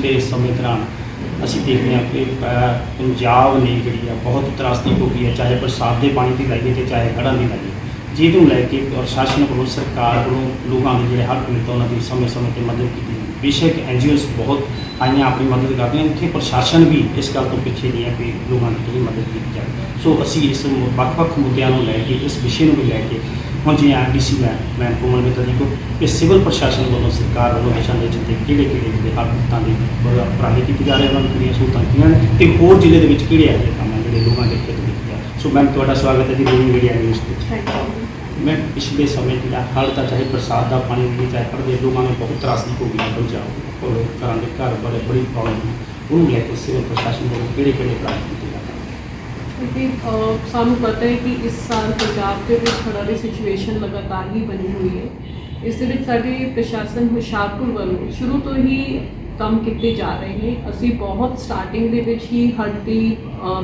ਦੇ ਸਮੇਂ ਦੌਰਾਨ ਅਸੀਂ ਦੇਖਦੇ ਹਾਂ ਕਿ ਪੰਜਾਬ ਨੇ ਜਿਹੜੀ ਆ ਬਹੁਤ ਤਰਾਸਦੀ ਹੋ ਗਈ ਹੈ, ਚਾਹੇ ਬਰਸਾਤ ਦੇ ਪਾਣੀ ਦੀ ਲਾਈਏ ਤੇ ਚਾਹੇ ਹੜ੍ਹਾਂ ਦੀ ਲਾਈਏ। ਜਿਹਨੂੰ ਲੈ ਕੇ ਪ੍ਰਸ਼ਾਸਨ ਵੱਲੋਂ ਸਰਕਾਰ ਵੱਲੋਂ ਲੋਕਾਂ ਦੇ ਜਿਹੜੇ ਹੜ੍ਹ ਪੀੜਤ ਉਹਨਾਂ ਦੀ ਸਮੇਂ-ਸਮੇਂ 'ਤੇ ਮਦਦ ਕੀਤੀ। ਬੇਸ਼ੱਕ NGOs ਬਹੁਤ ਆਈਆਂ ਆਪਣੀ ਮਦਦ ਕਰਦੀਆਂ, ਉੱਥੇ ਪ੍ਰਸ਼ਾਸਨ ਵੀ ਇਸ ਗੱਲ ਤੋਂ ਪਿੱਛੇ ਨਹੀਂ ਹੈ ਕਿ ਲੋਕਾਂ ਦੀ ਜਿਹੜੀ ਮਦਦ ਕੀਤੀ ਜਾਵੇ। ਸੋ ਅਸੀਂ ਇਸ ਵੱਖ-ਵੱਖ ਮੁੱਦਿਆਂ ਨੂੰ ਲੈ ਕੇ, ਇਸ ਵਿਸ਼ੇ ਨੂੰ ਵੀ ਲੈ ਕੇ ਹੁਣ ਜਿਵੇਂ RDC ਮੈਂ ਕੋਮਲ ਮਿੱਤਲ ਜੀ ਕੋਲ ਕਿ ਸਿਵਲ ਪ੍ਰਸ਼ਾਸਨ ਵੱਲੋਂ ਸਰਕਾਰ ਵੱਲੋਂ ਦਿਸ਼ਾ ਨਿਰਦੇਸ਼ ਦੇ ਕਿਹੜੇ ਜਿਹੜੇ ਹੜ੍ਹ ਪੀੜਤਾਂ ਦੇ ਉਪਰਾਲੇ ਕੀਤੇ ਜਾ ਰਹੇ, ਉਹਨਾਂ ਨੂੰ ਕਿਹੜੀਆਂ ਸਹੂਲਤਾਂ ਕੀਤੀਆਂ ਨੇ ਤੇ ਹੋਰ ਜ਼ਿਲ੍ਹੇ ਦੇ ਵਿੱਚ ਕਿਹੜੇ ਇਹੋ ਜਿਹੇ ਕੰਮ ਆ ਜਿਹੜੇ ਲੋਕਾਂ ਦੇ ਹਿੱਤ ਵਿੱਚ ਆ। ਸੋ ਮੈਮ ਤੁਹਾਡਾ ਸਵਾਗਤ ਹੈ ਜੀ ਰੂਲਿੰਗ ਮੀਡੀਆ ਨਿਊਜ਼ ਵਿੱਚ। ਮੈਂ ਪਿਛਲੇ ਸਮੇਂ ਜਿਹੜਾ ਹੜ੍ਹ ਦਾ ਚਾਹੇ ਬਰਸਾਤ ਦਾ ਪਾਣੀ ਹੋਵੇ ਚਾਹੇ ਹੜ੍ਹ ਦੇ ਲੋਕਾਂ ਨੂੰ ਬਹੁਤ ਤਰਾਸਦੀ ਹੋ ਗਈ ਪੰਜਾਬ ਕੋਲ ਘਰਾਂ ਦੇ ਘਰ ਬੜੀ ਪ੍ਰੋਬਲਮ ਉਹਨੂੰ ਲੈ ਕੇ ਸਿਵਲ ਪ੍ਰਸ਼ਾਸਨ ਵੱਲੋਂ ਕਿਹੜੇ ਉਪਰਾਲੇ ਕੀਤੇ ਜਾ ਰਹੇ। क्योंकि सानू पता है कि इस साल पंजाब के हड़੍ਹਾਂ ਦੀ सिचुएशन लगातार ही बनी हुई है। इस दे विच साडे प्रशासन हुशियारपुर वालों शुरू तो ही काम किए जा रहे हैं। असी बहुत स्टार्टिंग दे विच ही हड़੍ਹ ਦੀ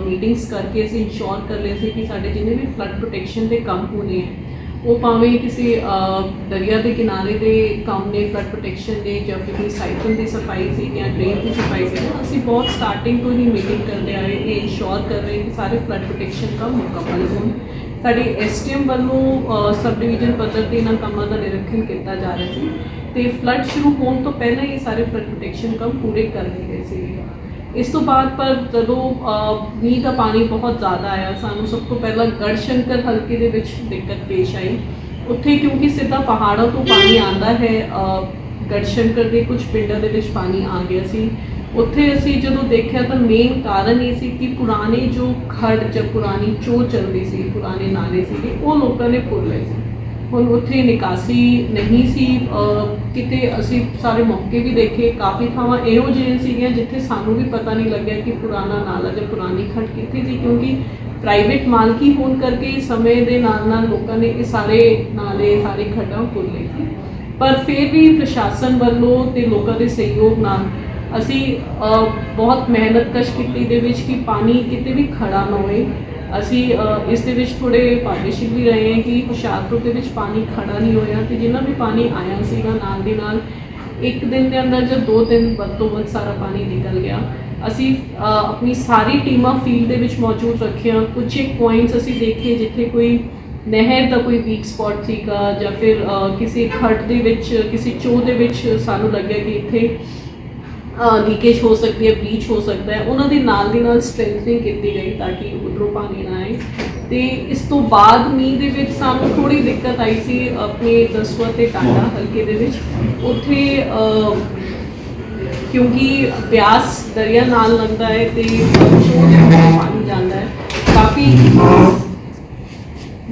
मीटिंग्स करके असी इंश्योर कर लिया कि साडे जिन्ने भी फ्लड प्रोटेक्शन के काम होने हैं वो भावें किसी दरिया के किनारे के काम ने फ्लड प्रोटेक्शन ने या फिर कोई साइकिल की सफाई सी या ड्रेन की सफाई से असी बहुत स्टार्टिंग तो ही मीटिंग करते आए, ये इंश्योर कर रहे हैं कि सारे फ्लड प्रोटेक्शन काम मुकम्मल हो। साडी SDM वालों सब डिवीजन पद्धर से इन्होंने कामों का निरीक्षण किया जा रहा है तो फ्लड शुरू होने तो पहले ही सारे फ्लड प्रोटेक्शन काम पूरे कर लिए थे। इस तो बाद पर जदों मीह का पानी बहुत ज़्यादा आया, सानू सब तो पहला गढ़शंकर हल्के दे विच दिक्कत पेश आई। उत्थे क्योंकि सीधा पहाड़ों तो पानी आता है, गढ़शंकर के कुछ पिंडों के विच पानी आ गया सी। उत्थे असी जदों देखा तो मेन कारण ये सी कि पुराने जो खड़ जब पुरानी चो चलती सी, पुराने नाले सी वो लोगों ने भुल लए सी। हुण उत्थे निकासी नहीं सी, किते असी सारे मौके भी देखे, काफ़ी थावां इहो जिहियां सीगियां जिथे सानू भी पता नहीं लग्या कि पुराना नाला या पुरानी खड़ कित्थे सी, क्योंकि प्राइवेट मालकी होने करके समय के नाल नाल लोगों ने ये सारे नाले सारे खड्डां भुल लए सी। पर फिर भी प्रशासन वालों ते लोगों के सहयोग नाल असी बहुत मेहनत कश कीती दे विच कि पानी किते भी खड़ा ना होए। असी इस दे विच थोड़े पार्टनरशिप भी रहे हैं कि हुशियारपुर के विच पानी खड़ा नहीं होया तो जिन्ना भी पानी आया सीगा नाल दी नाल एक दिन के अंदर जब 2 दिन वध तो वध सारा पानी निकल गया। असी अपनी सारी टीमां फील्ड दे विच मौजूद रखियां। कुछ एक पॉइंट्स असी देखे जिथे कोई नहर का कोई वीक स्पॉट सीगा या फिर किसी खड़ दे विच किसी चो दे विच सानू लग्या कि इत्थे लीकेज हो सकती है, ब्लीच हो सकता है, उन्होंने नाल दी नाल स्ट्रेंथनिंग की गई ताकि उधरों पानी ना आए। तो इस तो बाद मीह दे विच सानू थोड़ी दिक्कत आई सी अपने दसवा ते टांडा हल्के दे विच। उत्थे क्योंकि ब्यास दरिया नाल लगता है तो पानी जाता है काफ़ी,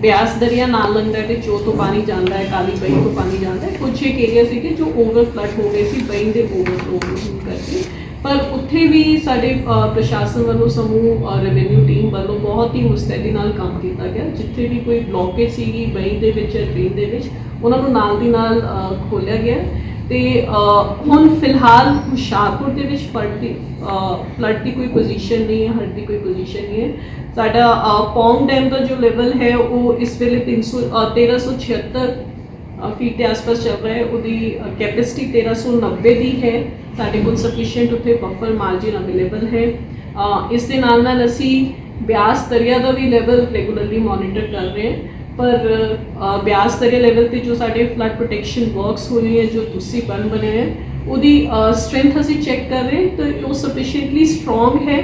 ब्यास दरिया नाल लगता है तो चो तो पानी जाता है, काली बई तो पानी जाता है। कुछ एक एरिया से जो ओवर फ्लड हो गए थे बई के ओवरफ्लो करके, पर उत्थे भी साडे प्रशासन वालों समूह रेवेन्यू टीम वालों बहुत ही मुस्तैदी नाल काम किया गया। जिथे भी कोई ब्लॉकेज सी बई दे विच ड्रेन दे विच उन्होंने नाल दी नाल खोलिया गया। तो हुण फिलहाल हुशियारपुर के विच फ्लड की कोई पोजीशन नहीं है, हड़੍ਹ की कोई पोजीशन नहीं है। साडा पौंग डैम का जो लेवल है वो इस वेले 1376 फीट के आसपास चल रहा है। उसकी कैपेसिटी 1390 की है। साडे कोल सफिशिएंट उत्थे बफर मार्जिन अवेलेबल है। इस दे नाल नाल असी ब्यास दरिया का भी लेवल रेगूलरली मॉनिटर कर रहे हैं। पर ब्यास दरिया लेवल पे जो साडे फ्लड प्रोटेक्शन वर्क्स हो रही है, जो तुसी बन बने हैं, उसकी स्ट्रेंथ असी चेक कर रहे हैं तो वो सफिशिएंटली स्ट्रॉन्ग है।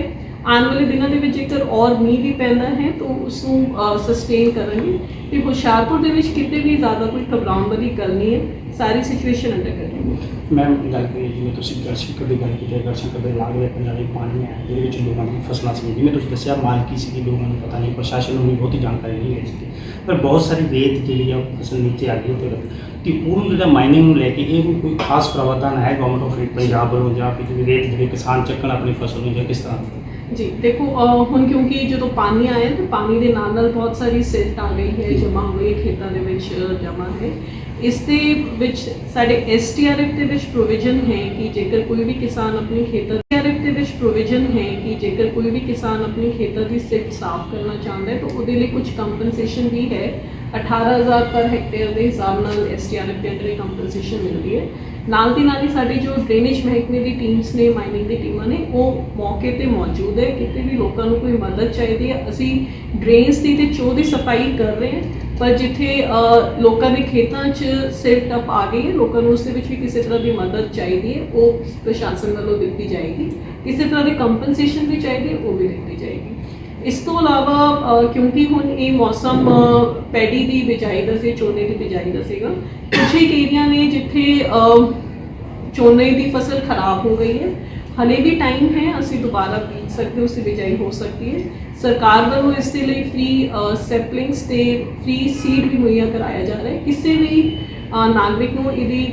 आने वाले दिनों के जेकर और मीह भी पैंदा है तो उसको सस्टेन करेंगे। तो हुशियारपुर के कितने भी ज़्यादा कोई घबराने वाली गल नहीं है, सारी सिचुएशन अंडर कंट्रोल। मैम गल करिए जिवें तुसीं गढ़शंकर की गल की, गढ़शंकर के लागले पंजाबी पानी है जिहदे लोगों की फसलों सी जिवें तुसीं दस्सिया मालकी सी लोगों को पता नहीं, प्रशासन को भी बहुती जानकारी नहीं है सी, पर बहुत सारी रेत जी फसल नीचे आ गई तो उन्होंने जो माइनिंग लैके ये कोई खास प्रावधान है गवर्नमेंट ऑफ पंजाब वालों या फिर रेत जो किसान चक्कन अपनी फसल में किस तरह? जी देखो हुण क्योंकि जो पानी आया तो पानी के नाल नाल बहुत सारी सिल्ट आ गई है, जमा हो गई खेतों के जमा है। ਇਸ ਦੇ ਵਿੱਚ ਸਾਡੇ STRF ਦੇ ਵਿੱਚ ਪ੍ਰੋਵੀਜ਼ਨ ਹੈ ਕਿ ਜੇਕਰ ਕੋਈ ਵੀ ਕਿਸਾਨ ਆਪਣੇ ਖੇਤਾਂ STRF ਦੇ ਵਿੱਚ ਪ੍ਰੋਵੀਜ਼ਨ ਹੈ ਕਿ ਜੇਕਰ ਕੋਈ ਵੀ ਕਿਸਾਨ ਆਪਣੇ ਖੇਤਾਂ ਦੀ ਸਿਫਤ ਸਾਫ਼ ਕਰਨਾ ਚਾਹੁੰਦਾ ਹੈ ਤਾਂ ਉਹਦੇ ਲਈ ਕੁਝ ਕੰਪਨਸੇਸ਼ਨ ਵੀ ਹੈ। 18,000 ਪਰ ਹੈਕਟੇਅਰ ਦੇ ਹਿਸਾਬ ਨਾਲ STRF ਦੇ ਅੰਦਰ ਕੰਪਨਸੇਸ਼ਨ ਮਿਲਦੀ ਹੈ। ਨਾਲ ਦੀ ਨਾਲ ਹੀ ਸਾਡੀ ਜੋ ਡਰੇਨੇਜ ਮਹਿਕਮੇ ਦੀ ਟੀਮਸ ਨੇ, ਮਾਈਨਿੰਗ ਦੀ ਟੀਮਾਂ ਨੇ, ਉਹ ਮੌਕੇ ਤੇ ਮੌਜੂਦ ਹੈ। ਕਿਤੇ ਵੀ ਲੋਕਾਂ ਨੂੰ ਕੋਈ ਮਦਦ ਚਾਹੀਦੀ ਹੈ, ਅਸੀਂ ਡਰੇਨਸ ਦੀ ਤੇ ਚੋਅ ਦੀ ਸਫਾਈ ਕਰ ਰਹੇ ਹਾਂ, ਪਰ ਜਿੱਥੇ ਲੋਕਾਂ ਦੇ ਖੇਤਾਂ 'ਚ ਸਿਲਟ ਅਪ ਆ ਗਈ ਹੈ, ਲੋਕਾਂ ਨੂੰ ਉਸ ਦੇ ਵਿੱਚ ਵੀ ਕਿਸੇ ਤਰ੍ਹਾਂ ਦੀ ਮਦਦ ਚਾਹੀਦੀ ਹੈ, ਉਹ ਪ੍ਰਸ਼ਾਸਨ ਵੱਲੋਂ ਦਿੱਤੀ ਜਾਏਗੀ। ਕਿਸੇ ਤਰ੍ਹਾਂ ਦੀ ਕੰਪਨਸੇਸ਼ਨ ਵੀ ਚਾਹੀਦੀ ਹੈ, ਉਹ ਵੀ ਦਿੱਤੀ ਜਾਏਗੀ। ਇਸ ਤੋਂ ਇਲਾਵਾ ਕਿਉਂਕਿ ਹੁਣ ਇਹ ਮੌਸਮ ਪੈਡੀ ਦੀ ਬਿਜਾਈ ਦਾ ਸੀ, ਝੋਨੇ ਦੀ ਬਿਜਾਈ ਦਾ ਸੀਗਾ, ਕੁਛ ਹੀ ਏਰੀਆ ਨੇ ਜਿੱਥੇ ਝੋਨੇ ਦੀ ਫਸਲ ਖਰਾਬ ਹੋ ਗਈ ਹੈ। ਹਲੇ ਵੀ ਟਾਈਮ ਹੈ, ਅਸੀਂ ਦੁਬਾਰਾ ਬੀਜ ਸਕਦੇ, ਉਸ ਦੀ ਬਿਜਾਈ ਹੋ ਸਕਦੀ ਹੈ। ਸਰਕਾਰ ਵੱਲੋਂ ਇਸ ਦੇ ਲਈ ਫ੍ਰੀ ਸੈਪਲਿੰਗਸ ਤੇ ਫ੍ਰੀ ਸੀਡ ਵੀ ਮੁਹੱਈਆ ਕਰਾਇਆ ਜਾ ਰਿਹਾ ਹੈ। ਕਿਸੇ ਵੀ ਨਾਗਰਿਕ ਨੂੰ ਇਹਦੀ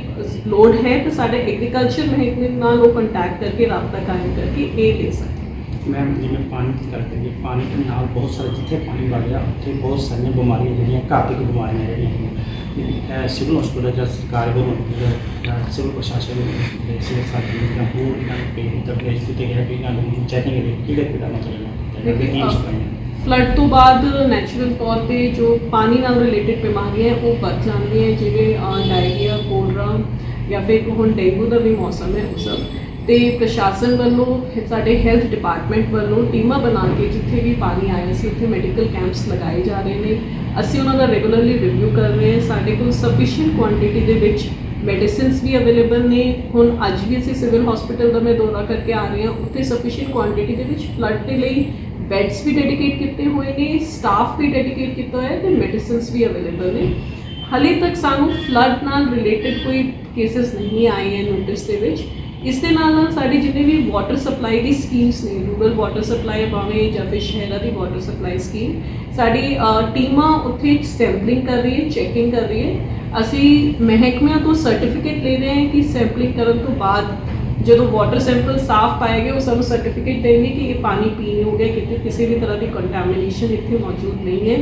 ਲੋੜ ਹੈ ਤਾਂ ਸਾਡੇ ਐਗਰੀਕਲਚਰ ਮਹਿਕਮੇ ਨਾਲ ਉਹ ਕੰਟੈਕਟ ਕਰਕੇ ਰਾਬਤਾ ਕਾਇਮ ਕਰਕੇ ਇਹ ਲੈ ਸਕਦੇ। मैम जिमें पानी की गल करिए, पानी के नाल बहुत सारे जिथे पानी बढ़ गया उत्थे बहुत सारिया बीमारियां जिहड़ियां घातक बीमारियां जिहड़ियां सिविल हॉस्पिटल या सरकार वालों सिविल प्रशासन सिविल साथी या होर इन्होंने पे दरपेश किए गए कि इन्होंने चैकिंग लिए किहड़े पीड़ा मतलब फ्लड तो बाद नैचुरल तौर पे जो पानी नाल रिलेटेड बीमारियां है वो बढ़ जाती हैं, जिवें डायरिया, कोलरा या फिर हुण डेंगू का भी मौसम है। वो सब ਤੇ ਪ੍ਰਸ਼ਾਸਨ ਵੱਲੋਂ ਸਾਡੇ ਹੈਲਥ ਡਿਪਾਰਟਮੈਂਟ ਵੱਲੋਂ ਟੀਮਾਂ ਬਣਾ ਕੇ ਜਿੱਥੇ ਵੀ ਪਾਣੀ ਆਇਆ ਸੀ ਉੱਥੇ ਮੈਡੀਕਲ ਕੈਂਪਸ ਲਗਾਏ ਜਾ ਰਹੇ ਨੇ। ਅਸੀਂ ਉਹਨਾਂ ਦਾ ਰੈਗੂਲਰਲੀ ਰਿਵਿਊ ਕਰ ਰਹੇ ਹਾਂ। ਸਾਡੇ ਕੋਲ ਸਫੀਸ਼ੀਐਂਟ ਕੁਆਂਟੀਟੀ ਦੇ ਵਿੱਚ ਮੈਡੀਸਿਨਸ ਵੀ ਅਵੇਲੇਬਲ ਨੇ। ਹੁਣ ਅੱਜ ਵੀ ਅਸੀਂ ਸਿਵਲ ਹਸਪੀਟਲ ਦਾ ਮੈਂ ਦੌਰਾ ਕਰਕੇ ਆ ਰਹੀ ਹਾਂ, ਉੱਥੇ ਸਫੀਸ਼ੀਐਂਟ ਕੁਆਂਟੀਟੀ ਦੇ ਵਿੱਚ ਫਲੱਡ ਦੇ ਲਈ ਬੈਡਸ ਵੀ ਡੈਡੀਕੇਟ ਕੀਤੇ ਹੋਏ ਨੇ, ਸਟਾਫ ਵੀ ਡੈਡੀਕੇਟ ਕੀਤਾ ਹੋਇਆ ਤੇ ਮੈਡੀਸਿਨਸ ਵੀ ਅਵੇਲੇਬਲ ਨੇ। ਹਾਲੇ ਤੱਕ ਸਾਨੂੰ ਫਲੱਡ ਨਾਲ ਰਿਲੇਟਡ ਕੋਈ ਕੇਸਿਸ ਨਹੀਂ ਆਏ ਹੈ ਨੋਟਿਸ ਦੇ ਵਿੱਚ। ਇਸ ਦੇ ਨਾਲ ਸਾਡੀ ਜਿੰਨੇ ਵੀ ਵਾਟਰ ਸਪਲਾਈ ਦੀ ਸਕੀਮਸ ਨੇ, ਰੂਰਲ ਵਾਟਰ ਸਪਲਾਈ ਭਾਵੇਂ ਜਾਂ ਫਿਰ ਸ਼ਹਿਰਾਂ ਦੀ ਵਾਟਰ ਸਪਲਾਈ ਸਕੀਮ, ਸਾਡੀ ਟੀਮਾਂ ਉੱਥੇ ਸੈਂਪਲਿੰਗ ਕਰ ਰਹੀ ਹੈ, ਚੈਕਿੰਗ ਕਰ ਰਹੀ ਹੈ। ਅਸੀਂ ਮਹਿਕਮਿਆਂ ਤੋਂ ਸਰਟੀਫਿਕੇਟ ਲੈ ਰਹੇ ਹਾਂ ਕਿ ਸੈਂਪਲਿੰਗ ਕਰਨ ਤੋਂ ਬਾਅਦ ਜਦੋਂ ਵਾਟਰ ਸੈਂਪਲ ਸਾਫ਼ ਪਾਏ ਗਏ ਉਹ ਸਾਨੂੰ ਸਰਟੀਫਿਕੇਟ ਦੇਣਗੇ ਕਿ ਇਹ ਪਾਣੀ ਪੀਣ ਯੋਗ ਹੈ, ਕਿਤੇ ਕਿਸੇ ਵੀ ਤਰ੍ਹਾਂ ਦੀ ਕੰਟੈਮੀਨੇਸ਼ਨ ਇੱਥੇ ਮੌਜੂਦ ਨਹੀਂ ਹੈ।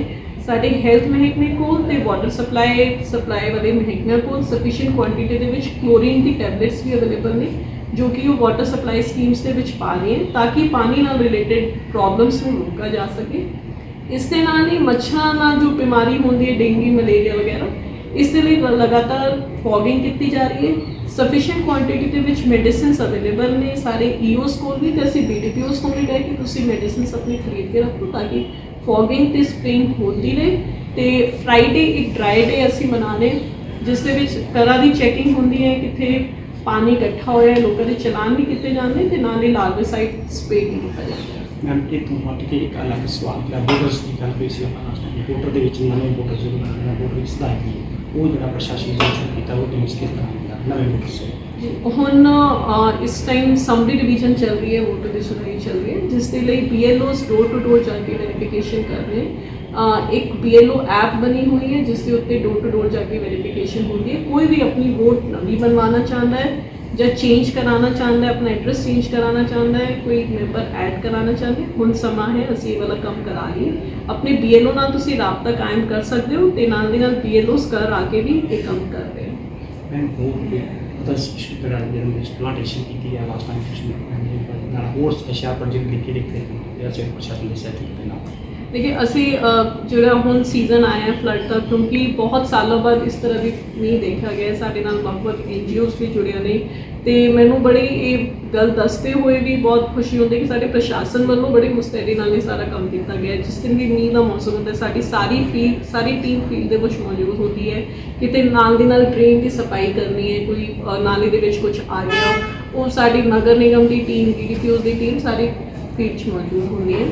ਸਾਡੇ ਹੈਲਥ ਮਹਿਕਮੇ ਕੋਲ ਤੇ ਵਾਟਰ ਸਪਲਾਈ ਵਾਲੇ ਮਹਿਕਮਿਆਂ ਕੋਲ ਸਫੀਸ਼ੀਐਂਟ ਕੁਆਂਟੀਟੀ ਦੇ ਵਿੱਚ ਕਲੋਰੀਨ ਦੀ ਟੈਬਲੇਟਸ ਵੀ ਅਵੇਲੇਬਲ ਨੇ, ਜੋ ਕਿ ਉਹ ਵਾਟਰ ਸਪਲਾਈ ਸਕੀਮਸ ਦੇ ਵਿੱਚ ਪਾ ਰਹੇ ਹਨ ਤਾਂ ਕਿ ਪਾਣੀ ਨਾਲ ਰਿਲੇਟਡ ਪ੍ਰੋਬਲਮਸ ਨੂੰ ਰੋਕਿਆ ਜਾ ਸਕੇ। ਇਸ ਦੇ ਨਾਲ ਹੀ ਮੱਛਰਾਂ ਨਾਲ ਜੋ ਬਿਮਾਰੀ ਹੁੰਦੀ ਹੈ, ਡੇਂਗੂ, ਮਲੇਰੀਆ ਵਗੈਰਾ, ਇਸ ਦੇ ਲਈ ਲਗਾਤਾਰ ਫੌਗਿੰਗ ਕੀਤੀ ਜਾ ਰਹੀ ਹੈ। ਸਫੀਸ਼ੀਐਂਟ ਕੁਆਂਟੀਟੀ ਦੇ ਵਿੱਚ ਮੈਡੀਸਿਨਸ ਅਵੇਲੇਬਲ ਨੇ ਸਾਰੇ EOs ਕੋਲ ਵੀ, ਤੇ ਅਸੀਂ BDPOs ਕੋਲ ਵੀ ਕਹੇ ਕਿ ਤੁਸੀਂ ਮੈਡੀਸਿਨਸ ਆਪਣੀ ਖਰੀਦ ਕੇ ਰੱਖੋ ਤਾਂ ਕਿ ਫੌਗਿੰਗ ਤੇ ਸਪ੍ਰਿੰਗ ਹੁੰਦੀ ਰਹੇ। ਤੇ ਫਰਾਈਡੇ ਇੱਕ ਡਰਾਈ ਡੇ ਅਸੀਂ ਮਨਾਉਂਦੇ ਜਿਸ ਦੇ ਵਿੱਚ ਤਰ੍ਹਾਂ ਦੀ ਚੈਕਿੰਗ ਹੁੰਦੀ ਹੈ, ਕਿੱਥੇ ਪਾਣੀ ਇਕੱਠਾ ਹੋਇਆ, ਲੋਕਾਂ ਦੇ ਚਲਾਨ ਵੀ ਕੀਤੇ ਜਾਂਦੇ ਤੇ ਨਾਲ ਹੀ ਲਾਰਵਾਸਾਈਡ ਸਪਰੇ ਵੀ ਕੀਤਾ ਜਾਂਦਾ ਹੈ। मैम इतों हट के एक अलग सवाल क्या वोटर्स की गल हुई सी अपना वोटर के नवे वोटर जो बनाने वोटर की सदायकी वो जो प्रशासन ने शुरू किया वो टीम्स किस तरह नवे वोटर्स ਹੁਣ ਇਸ ਟਾइम ਸਮਰੀ ਰਿਵੀਜ਼ਨ ਚੱਲ ਰਹੀ ਹੈ, ਵੋਟਰ ਦੀ ਸੁਣਵਾਈ ਚੱਲ ਰਹੀ ਹੈ, ਜਿਸ ਦੇ ਲਈ BLOs ਡੋਰ ਟੂ ਡੋਰ ਜਾ ਕੇ ਵੈਰੀਫਿਕੇਸ਼ਨ ਕਰ ਰਹੇ हैं। एक BLO ऐप बनी हुई है जिसके उत्ते डोर टू डोर जाके वेरीफिकेशन होती है। कोई भी अपनी वोट नवी बनवाना चाहता है ਜਾਂ ਚੇਂਜ ਕਰਾਉਣਾ ਚਾਹੁੰਦਾ ਹੈ, ਆਪਣਾ ਐਡਰੈਸ ਚੇਂਜ ਕਰਾਉਣਾ ਚਾਹੁੰਦਾ ਹੈ, ਕੋਈ ਮੈਂਬਰ ਐਡ ਕਰਾਉਣਾ ਚਾਹੁੰਦੇ, ਹੁਣ ਸਮਾਂ ਹੈ ਅਸੀਂ ਇਹ ਵਾਲਾ ਕੰਮ ਕਰਾ ਲਈਏ। ਆਪਣੇ BLO ਨਾਲ ਤੁਸੀਂ ਰਾਬਤਾ ਕਾਇਮ ਕਰ ਸਕਦੇ ਹੋ ਤੇ ਨਾਲ ਦੀ ਨਾਲ BLOs ਘਰ ਆ ਕੇ ਵੀ ਇਹ ਕੰਮ ਕਰ ਰਹੇ ਹੋ। ਮੈਂ ਉਹਦਾ ਸਪੀਕਰ ਆ ਗਿਆ ਮੈਂ ਪਲਾਂਟੇਸ਼ਨ ਕੀਤੀ ਹੈ ਲਾਸਟ ਟਾਈਮ ਕੁਝ ਨਾਲ ਹੋਰ ਸਪੈਸ਼ਲ ਪ੍ਰੋਜੈਕਟ ਲਿਖੇ ਲਿਖੇ ਜਾਂ ਸਿਰ ਪ੍ਰਸ਼ਾਸਨ ਦੇ ਸੈਟ ਦੇ ਨਾਲ। देखिए ਅਸੀਂ ਜਿਹੜਾ ਹੁਣ ਸੀਜ਼ਨ ਆਇਆ ਫਲੱਡ ਦਾ, ਕਿਉਂਕਿ ਬਹੁਤ ਸਾਲਾਂ ਬਾਅਦ ਇਸ ਤਰ੍ਹਾਂ ਦੀ ਨਹੀਂ ਦੇਖਿਆ ਗਿਆ, ਸਾਡੇ ਨਾਲ ਵੱਖ-ਵੱਖ NGOs ਵੀ ਜੁੜਿਆ ਨੇ ਤੇ ਮੈਨੂੰ ਬੜੀ ਇਹ ਗੱਲ ਦੱਸਦੇ ਹੋਏ ਵੀ ਬਹੁਤ ਖੁਸ਼ੀ ਹੁੰਦੀ ਕਿ ਸਾਡੇ ਪ੍ਰਸ਼ਾਸਨ ਵੱਲੋਂ ਬੜੀ ਮੁਸਤੈਦੀ ਨਾਲ ਇਹ ਸਾਰਾ ਕੰਮ ਕੀਤਾ ਗਿਆ। ਜਿਸ ਦਿਨ ਵੀ ਮੀਂਹ ਦਾ ਮੌਸਮ ਹੁੰਦਾ ਸਾਡੀ ਸਾਰੀ ਟੀਮ ਫੀਲਡ ਦੇ ਵਿੱਚ ਮੌਜੂਦ ਹੁੰਦੀ ਹੈ। ਕਿਤੇ ਨਾਲ ਦੀ ਨਾਲ ਡਰੇਨ ਦੀ ਸਫਾਈ ਕਰਨੀ ਹੈ, ਕੋਈ ਨਾਲੇ ਦੇ ਵਿੱਚ ਕੁਝ ਆ ਗਿਆ, ਉਹ ਸਾਡੀ ਨਗਰ ਨਿਗਮ ਦੀ ਟੀਮ, BDPOs ਦੀ ਟੀਮ ਸਾਰੀ ਫੀਲਡ 'ਚ ਮੌਜੂਦ ਹੁੰਦੀ ਹੈ।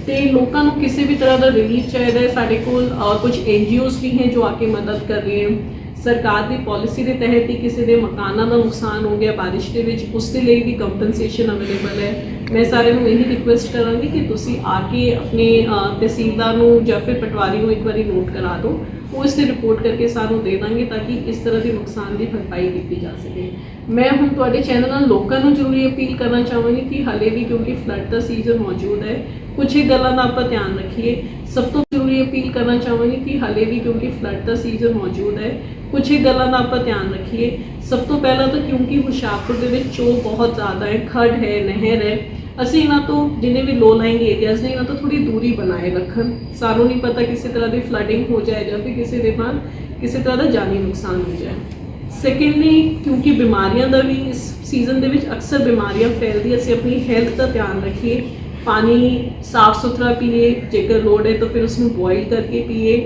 ਤੇ ਲੋਕਾਂ ਨੂੰ ਕਿਸੇ ਵੀ ਤਰ੍ਹਾਂ ਦਾ ਰਿਲੀਫ ਚਾਹੀਦਾ ਹੈ, ਸਾਡੇ ਕੋਲ ਕੁਝ NGOs ਵੀ ਹੈ ਜੋ ਆ ਕੇ ਮਦਦ ਕਰ ਰਹੇ ਹਨ। ਸਰਕਾਰ ਦੀ ਪਾਲਿਸੀ ਦੇ ਤਹਿਤ ਹੀ ਕਿਸੇ ਦੇ ਮਕਾਨਾਂ ਦਾ ਨੁਕਸਾਨ ਹੋ ਗਿਆ ਬਾਰਿਸ਼ ਦੇ ਵਿੱਚ, ਉਸ ਦੇ ਲਈ ਵੀ ਕੰਪਨਸੇਸ਼ਨ ਅਵੇਲੇਬਲ ਹੈ। ਮੈਂ ਸਾਰਿਆਂ ਨੂੰ ਇਹੀ ਰਿਕੁਐਸਟ ਕਰਾਂਗੀ ਕਿ ਤੁਸੀਂ ਆ ਕੇ ਆਪਣੇ ਤਹਿਸੀਲਦਾਰ ਨੂੰ ਜਾਂ ਫਿਰ ਪਟਵਾਰੀ ਨੂੰ ਇੱਕ ਵਾਰੀ ਨੋਟ ਕਰਾ ਦਿਓ, ਉਹ ਇਸ 'ਤੇ ਰਿਪੋਰਟ ਕਰਕੇ ਸਾਨੂੰ ਦੇ ਦਾਂਗੇ ਤਾਂ ਕਿ ਇਸ ਤਰ੍ਹਾਂ ਦੇ ਨੁਕਸਾਨ ਦੀ ਭਰਪਾਈ ਕੀਤੀ ਜਾ ਸਕੇ। ਮੈਂ ਹੁਣ ਤੁਹਾਡੇ ਚੈਨਲ ਨਾਲ ਲੋਕਾਂ ਨੂੰ ਜ਼ਰੂਰੀ ਅਪੀਲ ਕਰਨਾ ਚਾਹਾਂਗੀ ਕਿ ਹਾਲੇ ਵੀ ਕਿਉਂਕਿ ਫਲੱਡ ਦਾ ਸੀਜ਼ਨ ਮੌਜੂਦ ਹੈ, ਕੁਝ ਹੀ ਗੱਲਾਂ ਦਾ ਆਪਾਂ ਧਿਆਨ ਰੱਖੀਏ। ਸਭ ਤੋਂ ਜ਼ਰੂਰੀ ਇਹ ਅਪੀਲ ਕਰਨਾ ਚਾਹਾਂਗੀ ਕਿ ਹਾਲੇ ਵੀ ਕਿਉਂਕਿ ਫਲੱਡ ਦਾ ਸੀਜ਼ਨ ਮੌਜੂਦ ਹੈ, ਕੁਝ ਹੀ ਗੱਲਾਂ ਦਾ ਆਪਾਂ ਧਿਆਨ ਰੱਖੀਏ। ਸਭ ਤੋਂ ਪਹਿਲਾਂ ਤਾਂ ਕਿਉਂਕਿ ਹੁਸ਼ਿਆਰਪੁਰ ਦੇ ਵਿੱਚ ਚੋਅ ਬਹੁਤ ਜ਼ਿਆਦਾ ਹੈ, ਖੱਡ ਹੈ, ਨਹਿਰ ਹੈ, ਅਸੀਂ ਇਹਨਾਂ ਤੋਂ ਜਿੰਨੇ ਵੀ ਲੋ ਲਾਈਂਗ ਏਰੀਆਜ਼ ਨੇ ਇਹਨਾਂ ਤੋਂ ਥੋੜੀ ਦੂਰੀ ਬਣਾਏ ਰੱਖਣ। ਸਾਨੂੰ ਨਹੀਂ ਪਤਾ ਕਿਸੇ ਤਰ੍ਹਾਂ ਦੀ ਫਲੱਡਿੰਗ ਹੋ ਜਾਏ ਜਾਂ ਫਿਰ ਕਿਸੇ ਦੇ ਨਾਲ ਕਿਸੇ ਤਰ੍ਹਾਂ ਦਾ ਜਾਨੀ ਨੁਕਸਾਨ ਹੋ ਜਾਏ। ਸੈਕੰਡਲੀ ਕਿਉਂਕਿ ਬਿਮਾਰੀਆਂ ਦਾ ਵੀ ਇਸ ਸੀਜ਼ਨ ਦੇ ਵਿੱਚ ਅਕਸਰ ਬਿਮਾਰੀਆਂ ਫੈਲਦੀਆਂ, ਅਸੀਂ ਆਪਣੀ ਹੈਲਥ ਦਾ ਧਿਆਨ ਰੱਖੀਏ, ਪਾਣੀ ਸਾਫ਼ ਸੁਥਰਾ ਪੀਏ, ਜੇਕਰ ਲੋੜ ਹੈ ਤਾਂ ਫਿਰ ਉਸਨੂੰ ਬੋਇਲ ਕਰਕੇ ਪੀਏ,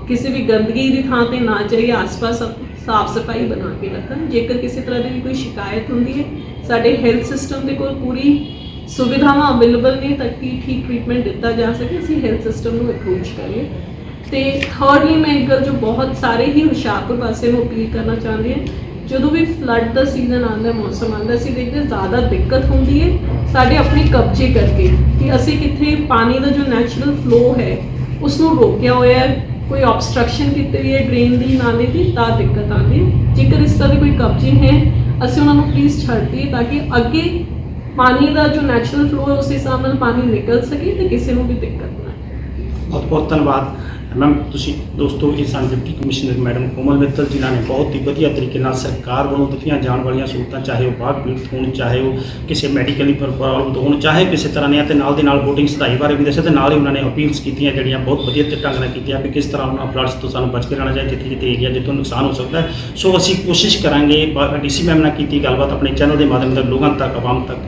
ਕਿਸੇ ਵੀ ਗੰਦਗੀ ਦੀ ਥਾਂ ਤੇ ਨਾ ਜਾਈਏ, ਆਸ-ਪਾਸ ਸਾਫ਼ ਸਫਾਈ ਬਣਾ ਕੇ ਰੱਖਣ। ਜੇਕਰ ਕਿਸੇ ਤਰ੍ਹਾਂ ਦੀ ਵੀ ਕੋਈ ਸ਼ਿਕਾਇਤ ਹੁੰਦੀ ਹੈ, ਸਾਡੇ ਹੈਲਥ ਸਿਸਟਮ ਦੇ ਕੋਲ ਪੂਰੀ ਸੁਵਿਧਾਵਾਂ ਅਵੇਲੇਬਲ ਨੇ ਤਾਂ ਕਿ ਠੀਕ ਟ੍ਰੀਟਮੈਂਟ ਦਿੱਤਾ ਜਾ ਸਕੇ, ਅਸੀਂ ਹੈਲਥ ਸਿਸਟਮ ਨੂੰ ਅਪਰੋਚ ਕਰੀਏ। ਤੇ ਥਰਡਲੀ ਮੈਂ ਇੱਕ ਗੱਲ ਜੋ ਬਹੁਤ ਸਾਰੇ ਹੀ ਹੁਸ਼ਿਆਰਪੁਰ ਪਾਸੇ ਨੂੰ ਅਪੀਲ ਕਰਨਾ ਚਾਹੁੰਦੀ ਹਾਂ, ਜਦੋਂ ਵੀ ਫਲੱਡ ਦਾ ਸੀਜ਼ਨ ਆਉਂਦਾ, ਮੌਸਮ ਆਉਂਦਾ, ਅਸੀਂ ਦੇਖਦੇ ਜ਼ਿਆਦਾ ਦਿੱਕਤ ਹੁੰਦੀ ਹੈ ਸਾਡੇ ਆਪਣੇ ਕਬਜ਼ੇ ਕਰਕੇ ਕਿ ਅਸੀਂ ਕਿੱਥੇ ਪਾਣੀ ਦਾ ਜੋ ਨੈਚੁਰਲ ਫਲੋ ਹੈ ਉਸ ਨੂੰ ਰੋਕਿਆ ਹੋਇਆ ਹੈ, ਕੋਈ ਆਬਸਟਰਕਸ਼ਨ ਕੀਤੀ ਹੋਈ ਹੈ ਡਰੇਨ ਦੀ, ਨਾਲੇ ਦੀ, ਤਾਂ ਦਿੱਕਤ ਆਉਂਦੀ ਹੈ। ਜੇਕਰ ਇਸ ਤਰ੍ਹਾਂ ਦੇ ਕੋਈ ਕਬਜ਼ੇ ਹੈ ਅਸੀਂ ਉਹਨਾਂ ਨੂੰ ਪਲੀਜ਼ ਛੱਡ ਦਈਏ ਤਾਂ ਕਿ ਅੱਗੇ ਪਾਣੀ ਦਾ ਜੋ ਨੈਚੁਰਲ ਫਲੋ ਹੈ ਉਸ ਹਿਸਾਬ ਨਾਲ ਪਾਣੀ ਨਿਕਲ ਸਕੇ ਤੇ ਕਿਸੇ ਨੂੰ ਵੀ ਦਿੱਕਤ ਨਾ ਆਏ। ਬਹੁਤ ਬਹੁਤ ਧੰਨਵਾਦ ਮੈਮ। ਤੁਸੀਂ ਦੋਸਤੋ ਇਹ ਸਨ ਡਿਪਟੀ ਕਮਿਸ਼ਨਰ ਮੈਡਮ ਕੋਮਲ ਮਿੱਤਲ, ਜਿਨ੍ਹਾਂ ਨੇ ਬਹੁਤ ਹੀ ਵਧੀਆ ਤਰੀਕੇ ਨਾਲ ਸਰਕਾਰ ਵੱਲੋਂ ਦਿੱਤੀਆਂ ਜਾਣ ਵਾਲੀਆਂ ਸਹੂਲਤਾਂ, ਚਾਹੇ ਉਹ ਬਾਗ ਪੀੜਤ ਹੋਣ, ਚਾਹੇ ਉਹ ਕਿਸੇ ਮੈਡੀਕਲੀ ਪ੍ਰੋਬਲਮ ਹੋਣ, ਚਾਹੇ ਕਿਸੇ ਤਰ੍ਹਾਂ ਦੀਆਂ, ਤੇ ਨਾਲ ਦੇ ਨਾਲ ਵੋਟਿੰਗ ਸਥਾਈ ਬਾਰੇ ਵੀ ਦੱਸਿਆ, ਤੇ ਨਾਲ ਹੀ ਉਹਨਾਂ ਨੇ ਅਪੀਲਸ ਕੀਤੀਆਂ ਜਿਹੜੀਆਂ ਬਹੁਤ ਵਧੀਆ ਢੰਗ ਨਾਲ ਕੀਤੀਆਂ ਵੀ ਕਿਸ ਤਰ੍ਹਾਂ ਉਹਨਾਂ ਫਲੱਡਸ ਤੋਂ ਸਾਨੂੰ ਬਚ ਕੇ ਰਹਿਣਾ ਚਾਹੀਦਾ, ਜਿੱਥੇ ਜਿੱਥੇ ਏਰੀਆ ਜਿੱਥੋਂ ਨੁਕਸਾਨ ਹੋ ਸਕਦਾ ਹੈ। ਸੋ ਅਸੀਂ ਕੋਸ਼ਿਸ਼ ਕਰਾਂਗੇ, ਡੀਸੀ ਮੈਮ ਨਾਲ ਕੀਤੀ ਗੱਲਬਾਤ ਆਪਣੇ ਚੈਨਲ ਦੇ ਮਾਧਿਅਮ ਨਾਲ ਲੋਕਾਂ ਤੱਕ, ਆਵਾਮ ਤੱਕ